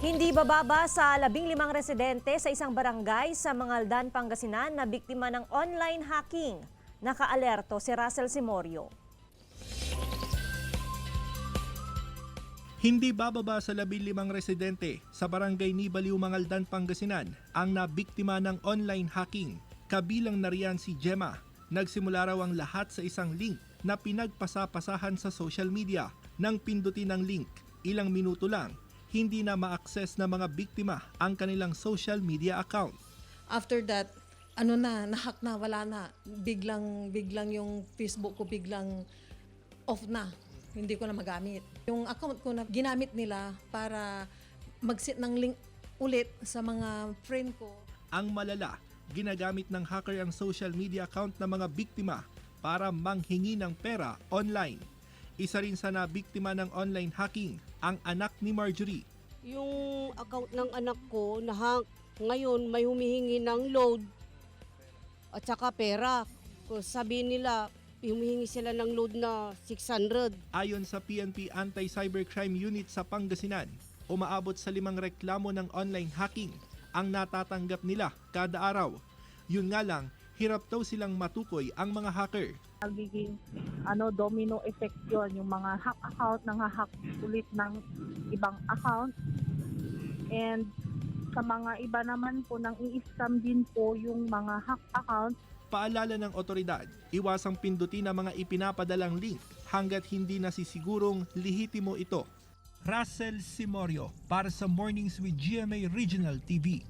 Hindi bababa sa 15 residente sa isang barangay sa Mangaldan, Pangasinan na biktima ng online hacking. Nakaalerto si Russell Simorio. Hindi bababa sa 15 residente sa barangay Nibaliw, Mangaldan, Pangasinan ang nabiktima ng online hacking. Kabilang na riyan si Gemma. Nagsimula raw ang lahat sa isang link na pinagpasapasahan sa social media. Nang pindutin ang link, ilang minuto lang, hindi na ma-access ng mga biktima ang kanilang social media account. After that, nahack na, wala na. Biglang yung Facebook ko biglang off na. Hindi ko na magamit. Yung account ko na ginamit nila para mag-set ng link ulit sa mga friend ko. Ang malala, ginagamit ng hacker ang social media account ng mga biktima para manghingi ng pera online. Isa rin sa nabiktima ng online hacking, ang anak ni Marjorie. Yung account ng anak ko na-hack. Ngayon may humihingi ng load at saka pera. Sabi nila, humihingi sila ng load na 600. Ayon sa PNP Anti-Cybercrime Unit sa Pangasinan, umaabot sa 5 reklamo ng online hacking ang natatanggap nila kada araw. Yun nga lang, hirap daw silang matukoy ang mga hacker. Nagiging domino effect yun, yung mga hack account nang hack ulit ng ibang account. And sa mga iba naman po nang i-scam din po yung mga hack account. Paalala ng otoridad, iwasang pindutin ang mga ipinapadalang link hanggat hindi nasisigurong lihitimo ito. Russell Simorio para sa Mornings with GMA Regional TV.